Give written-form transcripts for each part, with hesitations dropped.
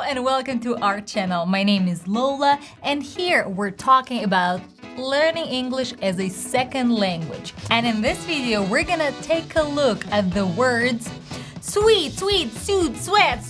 and welcome to our channel. My name is Lola and here we're talking about learning English as a second language. And in this video, we're gonna take a look at the words sweet, sweet, suit, sweat,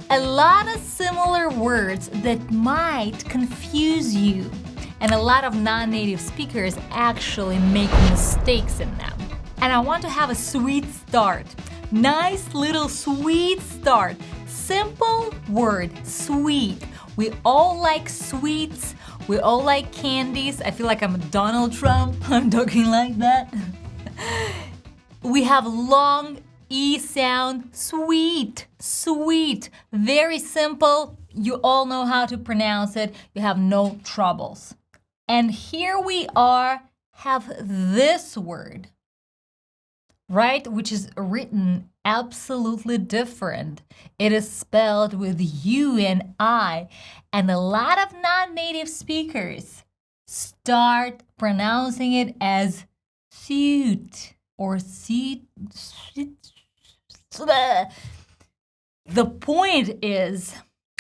a lot of similar words that might confuse you. And a lot of non-native speakers actually make mistakes in them. And I want to have a sweet start. Nice little sweet start. Simple word, sweet. We all like sweets. We all like candies. I feel like I'm Donald Trump. I'm talking like that. We have long E sound, sweet, sweet. Very simple. You all know how to pronounce it. You have no troubles. And here we have this word, right? Which is written absolutely different. It is spelled with U and I. And a lot of non-native speakers start pronouncing it as suit or suit. The point is,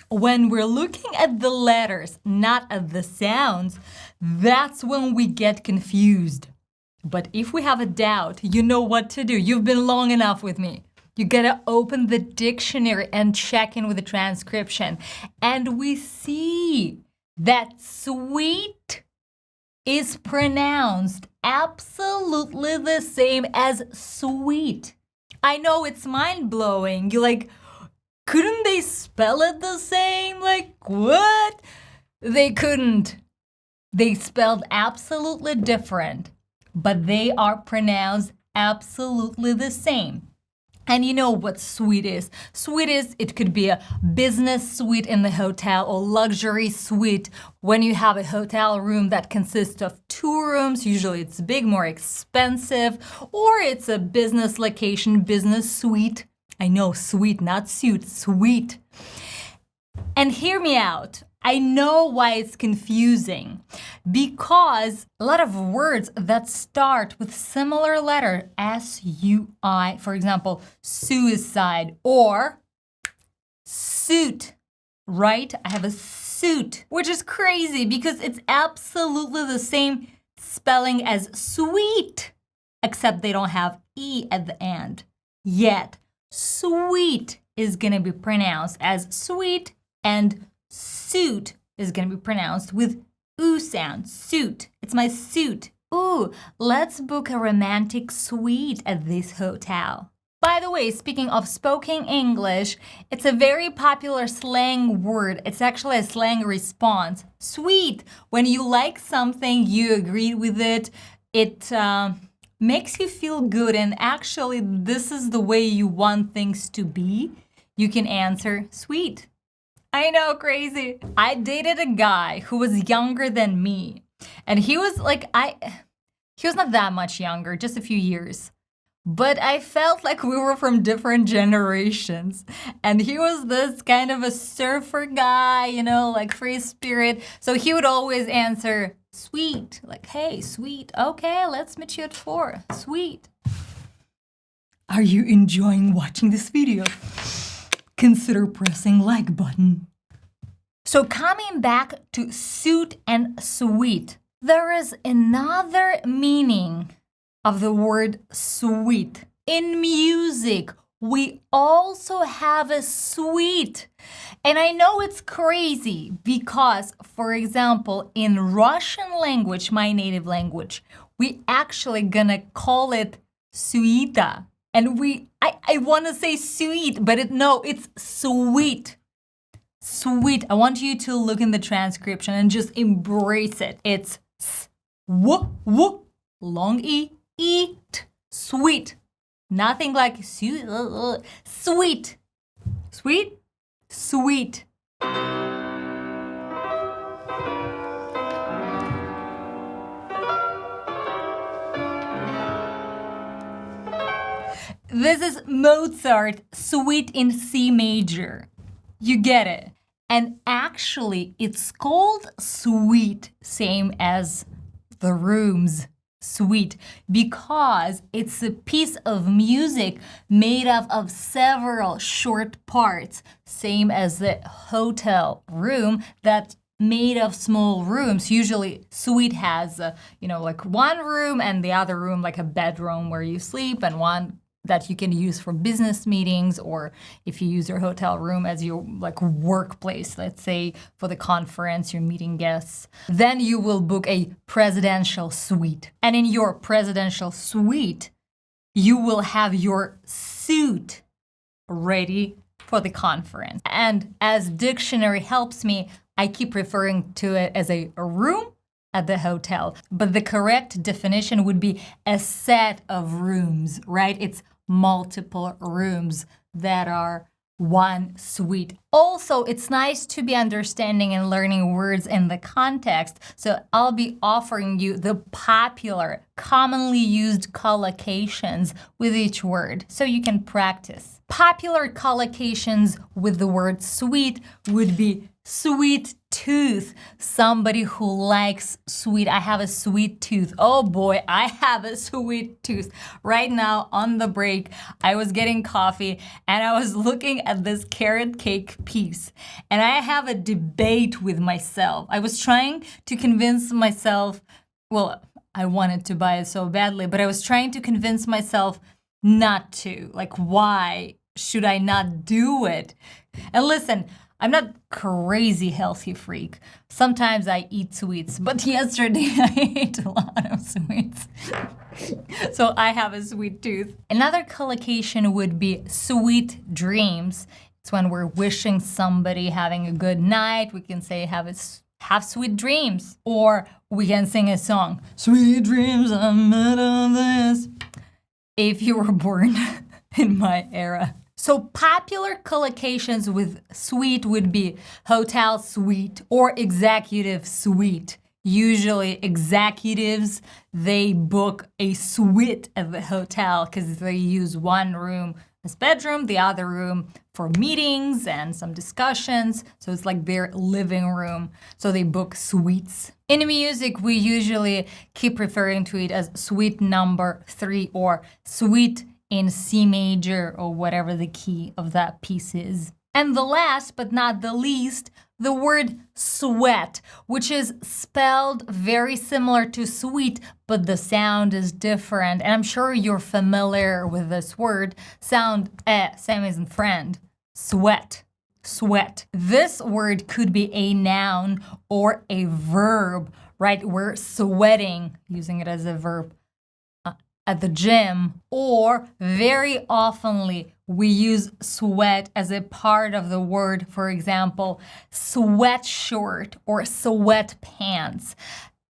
when we're looking at the letters, not at the sounds, that's when we get confused. But if we have a doubt, you know what to do. You've been long enough with me. You gotta open the dictionary and check in with the transcription. And we see that sweet is pronounced absolutely the same as sweet. I know it's mind-blowing. You're like, couldn't they spell it the same? Like, what? They couldn't. They spelled absolutely different, but they are pronounced absolutely the same. And you know what sweet is? Sweet is, it could be a business suite in the hotel or luxury suite when you have a hotel room that consists of 2 rooms. Usually it's big, more expensive, or it's a business location, business suite. I know, sweet, not suit, sweet. And hear me out. I know why it's confusing, because a lot of words that start with similar letter, S-U-I, for example, suicide or suit, right? I have a suit, which is crazy because it's absolutely the same spelling as sweet, except they don't have E at the end. Yet, sweet is going to be pronounced as sweet and suit is going to be pronounced with oo sound. Suit. It's my suit. Ooh, let's book a romantic suite at this hotel. By the way, speaking of spoken English, it's a very popular slang word. It's actually a slang response. Sweet. When you like something, you agree with it. It makes you feel good, and actually this is the way you want things to be. You can answer sweet. I know, crazy. I dated a guy who was younger than me, and he was like, he was not that much younger, just a few years. But I felt like we were from different generations. And he was this kind of a surfer guy, you know, like free spirit. So he would always answer sweet, like, hey, sweet. Okay, let's meet you at 4. Sweet. Are you enjoying watching this video? Consider pressing like button. So coming back to suit and sweet, there is another meaning of the word sweet. In music, we also have a suite. And I know it's crazy because, for example, in Russian language, my native language, we actually gonna call it suita. And I want to say sweet, but no, it's sweet. Sweet. I want you to look in the transcription and just embrace it. It's w, long E, eat, sweet. Nothing like sweet. Sweet? Sweet. This is Mozart, Suite in C major. You get it. And actually, it's called suite, same as the rooms. suite because it's a piece of music made up of several short parts, same as the hotel room that's made of small rooms. Usually suite has like one room and the other room like a bedroom where you sleep, and one that you can use for business meetings, or if you use your hotel room as your like workplace, let's say for the conference, you're meeting guests. Then you will book a presidential suite. And in your presidential suite, you will have your suit ready for the conference. And as dictionary helps me, I keep referring to it as a room at the hotel. But the correct definition would be a set of rooms, right? It's multiple rooms that are one suite. Also, it's nice to be understanding and learning words in the context. So I'll be offering you the popular, commonly used collocations with each word so you can practice. Popular collocations with the word sweet would be sweet tooth. Somebody who likes sweet. I have a sweet tooth. Oh boy, I have a sweet tooth. Right now on the break, I was getting coffee and I was looking at this carrot cake piece, and I have a debate with myself. I was trying to convince myself, well, I wanted to buy it so badly, but I was trying to convince myself not to. Like, why should I not do it? And listen, I'm not crazy healthy freak. Sometimes I eat sweets, but yesterday I ate a lot of sweets. So I have a sweet tooth. Another collocation would be sweet dreams. It's when we're wishing somebody having a good night. We can say have sweet dreams. Or we can sing a song, sweet dreams are made of this, if you were born in my era. So popular collocations with suite would be hotel suite or executive suite. Usually executives, they book a suite at the hotel because they use one room as bedroom, the other room for meetings and some discussions. So it's like their living room. So they book suites. In music, we usually keep referring to it as suite number 3 or suite in C major or whatever the key of that piece is. And the last but not the least, the word sweat, which is spelled very similar to sweet, but the sound is different. And I'm sure you're familiar with this word. Sound, same as in friend. Sweat. Sweat. This word could be a noun or a verb, right? We're sweating, using it as a verb, at the gym, or very oftenly we use sweat as a part of the word. For example, sweatshirt or sweatpants.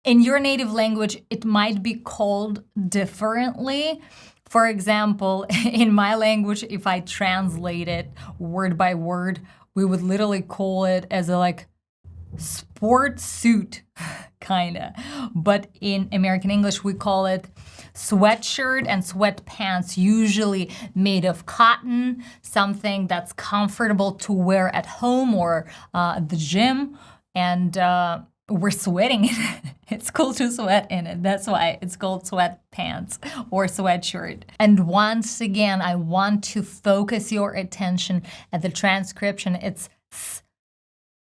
In your native language, it might be called differently. For example, in my language, if I translate it word by word, we would literally call it as a sport suit, kinda. But in American English, we call it sweatshirt and sweatpants, usually made of cotton, something that's comfortable to wear at home or at the gym. And we're sweating in it. It's cool to sweat in it. That's why it's called sweatpants or sweatshirt. And once again, I want to focus your attention at the transcription. It's s,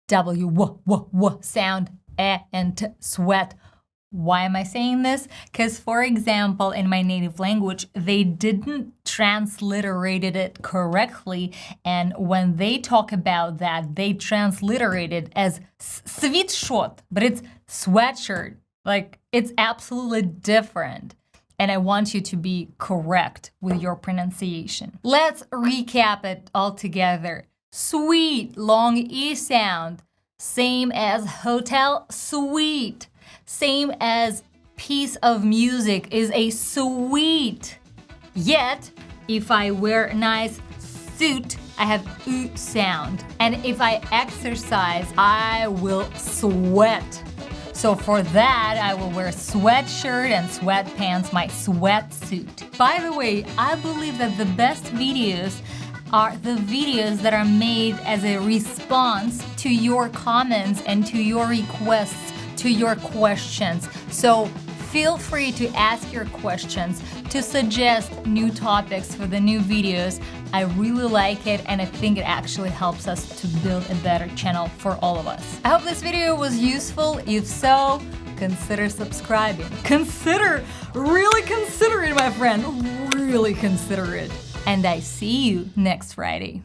w, w sound, and t, sweat. Why am I saying this? Because, for example, in my native language, they didn't transliterate it correctly. And when they talk about that, they transliterate it as sweatshirt, but it's sweatshirt. Like, it's absolutely different. And I want you to be correct with your pronunciation. Let's recap it all together. Sweet, long E sound, same as hotel suite. Same as piece of music is a suite. Yet, if I wear a nice suit, I have U sound. And if I exercise, I will sweat. So for that, I will wear sweatshirt and sweatpants, my sweatsuit. By the way, I believe that the best videos are the videos that are made as a response to your comments and to your requests, to your questions. So Feel free to ask your questions, to suggest new topics for the new videos. I really like it, and I think it actually helps us to build a better channel for all of us. I hope this video was useful. If so, consider subscribing. Really consider it, my friend. Really consider it. And I see you next Friday.